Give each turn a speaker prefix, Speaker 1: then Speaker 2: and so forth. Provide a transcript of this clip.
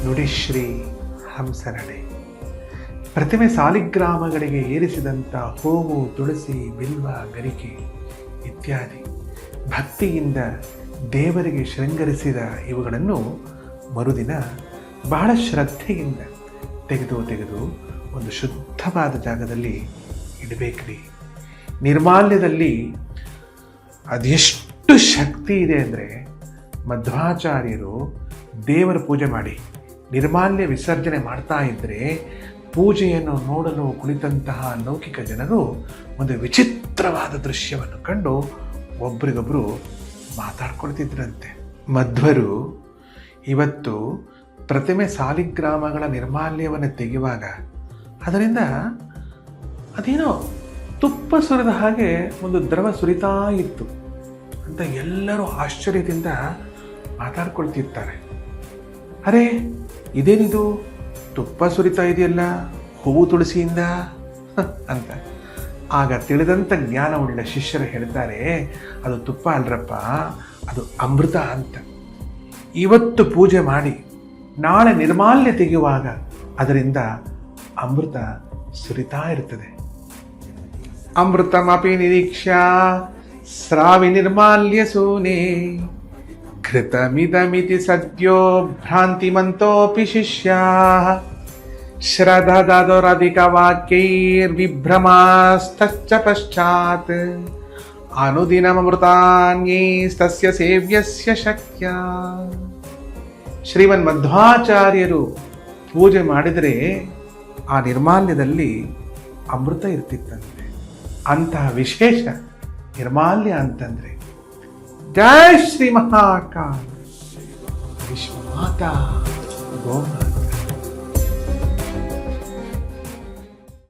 Speaker 1: ನುಡಿಶ್ರೀ ಹಂಸನಡೆ. ಪ್ರತಿಮೆ ಸಾಲಿಗ್ರಾಮಗಳಿಗೆ ಏರಿಸಿದಂಥ ಹೂವು, ತುಳಸಿ, ಬಿಲ್ವ, ಗರಿಕೆ ಇತ್ಯಾದಿ ಭಕ್ತಿಯಿಂದ ದೇವರಿಗೆ ಶೃಂಗರಿಸಿದ ಇವುಗಳನ್ನು ಮರುದಿನ ಬಹಳ ಶ್ರದ್ಧೆಯಿಂದ ತೆಗೆದು ಒಂದು ಶುದ್ಧವಾದ ಜಾಗದಲ್ಲಿ ಇಡಬೇಕ್ರಿ. ನಿರ್ಮಾಲ್ಯದಲ್ಲಿ ಅದೆಷ್ಟು ಶಕ್ತಿ ಇದೆ ಅಂದರೆ, ಮಧ್ವಾಚಾರ್ಯರು ದೇವರ ಪೂಜೆ ಮಾಡಿ ನಿರ್ಮಾಲ್ಯ ವಿಸರ್ಜನೆ ಮಾಡ್ತಾ ಇದ್ದರೆ ಪೂಜೆಯನ್ನು ನೋಡಲು ಕುಳಿತಂತಹ ಲೌಕಿಕ ಜನರು ಒಂದು ವಿಚಿತ್ರವಾದ ದೃಶ್ಯವನ್ನು ಕಂಡು ಒಬ್ರಿಗೊಬ್ಬರು ಮಾತಾಡ್ಕೊಳ್ತಿದ್ರಂತೆ. ಮಧ್ವರು ಇವತ್ತು ಪ್ರತಿಮೆ ಸಾಲಿಗ್ರಾಮಗಳ ನಿರ್ಮಾಲ್ಯವನ್ನು ತೆಗೆಯುವಾಗ ಅದರಿಂದ ಅದೇನೋ ತುಪ್ಪ ಸುರಿದ ಹಾಗೆ ಒಂದು ದ್ರವ ಸುರಿತಾ ಇತ್ತು ಅಂತ ಎಲ್ಲರೂ ಆಶ್ಚರ್ಯದಿಂದ ಮಾತಾಡ್ಕೊಳ್ತಿರ್ತಾರೆ. ಅರೆ, ಇದೇನಿದು ತುಪ್ಪ ಸುರಿತಾ ಇದೆಯಲ್ಲ ಹೂವು ತುಳಸಿಯಿಂದ ಅಂತ. ಆಗ ತಿಳಿದಂಥ ಜ್ಞಾನವುಳ್ಳ ಶಿಷ್ಯರು ಹೇಳ್ತಾರೆ, ಅದು ತುಪ್ಪ ಅಲ್ರಪ್ಪ, ಅದು ಅಮೃತ ಅಂತ. ಇವತ್ತು ಪೂಜೆ ಮಾಡಿ ನಾಳೆ ನಿರ್ಮಾಲ್ಯ ತೆಗೆಯುವಾಗ ಅದರಿಂದ ಅಮೃತ ಸುರಿತಾ ಇರ್ತದೆ. ಅಮೃತಮಪಿ ನಿರೀಕ್ಷಾ ಸ್ರಾವಿ ನಿರ್ಮಾಲ್ಯ ಸೂನೆ ಘೃತಮಿದಮಿತಿ ಸದ್ಯೋ ಭ್ರಾಂತಿಮಂತೋಪಿ ಶಿಷ್ಯಾ ಶ್ರದ್ಧಾದೊರಧಿಕ ವಾಕ್ಯೈರ್ವಿಭ್ರಮಾಸ್ತಶ್ಚ ಪಶ್ಚಾತ್ ಅನುದಿನಮೃತಾನ್ಯೈಸ್ತಸ್ಯ ಸೇವ್ಯಸ್ಯ ಶಕ್ಯ. ಶ್ರೀಮನ್ ಮಧ್ವಾಚಾರ್ಯರು ಪೂಜೆ ಮಾಡಿದರೆ ಆ ನಿರ್ಮಾಲ್ಯದಲ್ಲಿ ಅಮೃತ ಇರ್ತಿತ್ತಂತೆ. ಅಂತಹ ವಿಶೇಷ ನಿರ್ಮಾಲ್ಯ ಅಂತಂದ್ರೆ ಜಯ ಶ್ರೀ ಮಹಾಕಾಲ ವಿಶ್ವಮಾತಾ ಗೋಮಾತಾ.